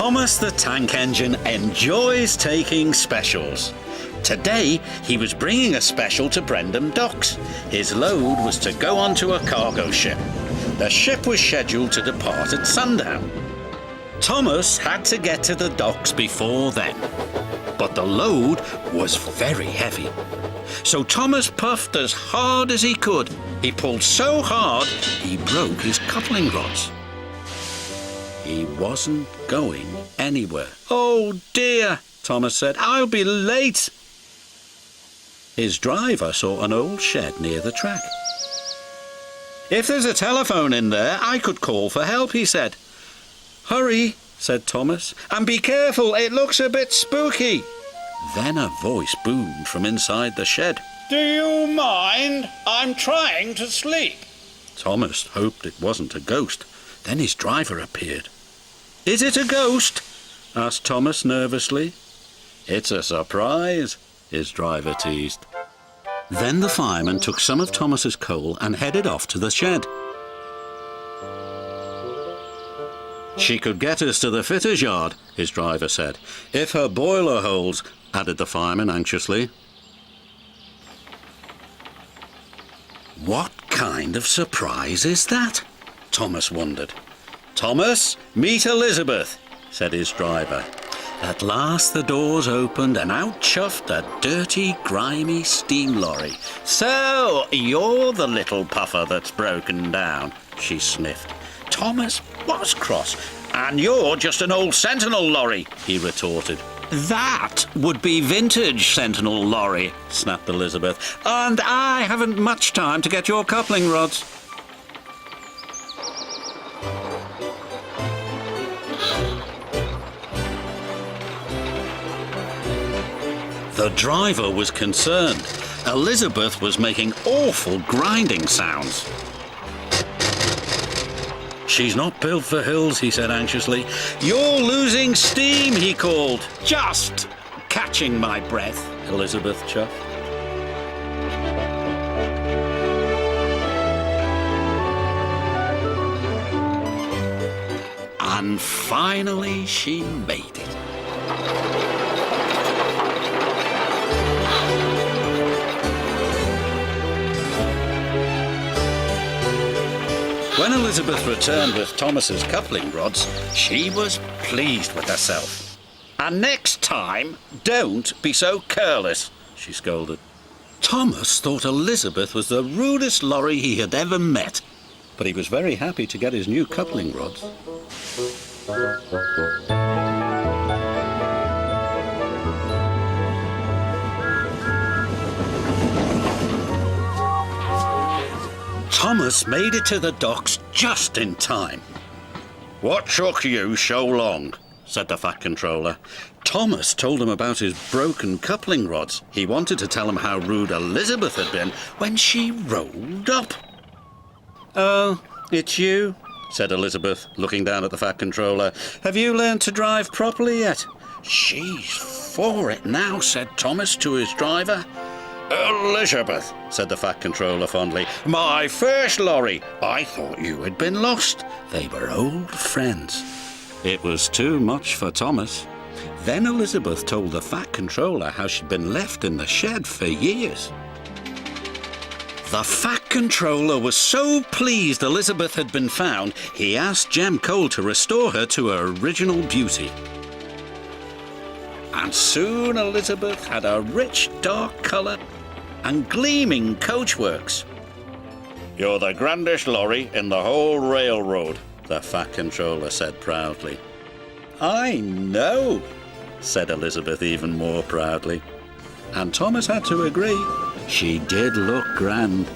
Thomas the Tank Engine enjoys taking specials. Today, he was bringing a special to Brendam Docks. His load was to go onto a cargo ship. The ship was scheduled to depart at sundown. Thomas had to get to the docks before then, but the load was very heavy. So Thomas puffed as hard as he could. He pulled so hard, he broke his coupling rods. He wasn't going anywhere. "Oh dear," Thomas said, "I'll be late." His driver saw an old shed near the track. "If there's a telephone in there, I could call for help," he said. "Hurry," said Thomas, "and be careful, it looks a bit spooky." Then a voice boomed from inside the shed. "Do you mind? I'm trying to sleep." Thomas hoped it wasn't a ghost. Then his driver appeared. "Is it a ghost?" asked Thomas nervously. "It's a surprise," his driver teased. Then the fireman took some of Thomas's coal and headed off to the shed. "She could get us to the fitter's yard," his driver said. "If her boiler holds," added the fireman anxiously. What kind of surprise is that? Thomas wondered. "Thomas, meet Elizabeth," said his driver. At last the doors opened and out chuffed a dirty, grimy steam lorry. "So, you're the little puffer that's broken down," she sniffed. Thomas was cross. "And you're just an old Sentinel lorry," he retorted. "That would be vintage Sentinel lorry," snapped Elizabeth. "And I haven't much time to get your coupling rods." The driver was concerned. Elizabeth was making awful grinding sounds. "She's not built for hills," he said anxiously. "You're losing steam," he called. "Just catching my breath," Elizabeth chuffed. And finally she made it. When Elizabeth returned with Thomas's coupling rods, she was pleased with herself. "And next time, don't be so careless," she scolded. Thomas thought Elizabeth was the rudest lorry he had ever met, but he was very happy to get his new coupling rods. Thomas made it to the docks just in time. "What took you so long?" said the Fat Controller. Thomas told him about his broken coupling rods. He wanted to tell him how rude Elizabeth had been when she rolled up. "Oh, it's you," said Elizabeth, looking down at the Fat Controller. "Have you learned to drive properly yet?" "She's for it now," said Thomas to his driver. "Elizabeth," said the Fat Controller fondly, "my first lorry. I thought you had been lost." They were old friends. It was too much for Thomas. Then Elizabeth told the Fat Controller how she'd been left in the shed for years. The Fat Controller was so pleased Elizabeth had been found, he asked Jem Cole to restore her to her original beauty. And soon Elizabeth had a rich dark colour and gleaming coachworks. "You're the grandest lorry in the whole railroad," the Fat Controller said proudly. "I know," said Elizabeth even more proudly. And Thomas had to agree. She did look grand.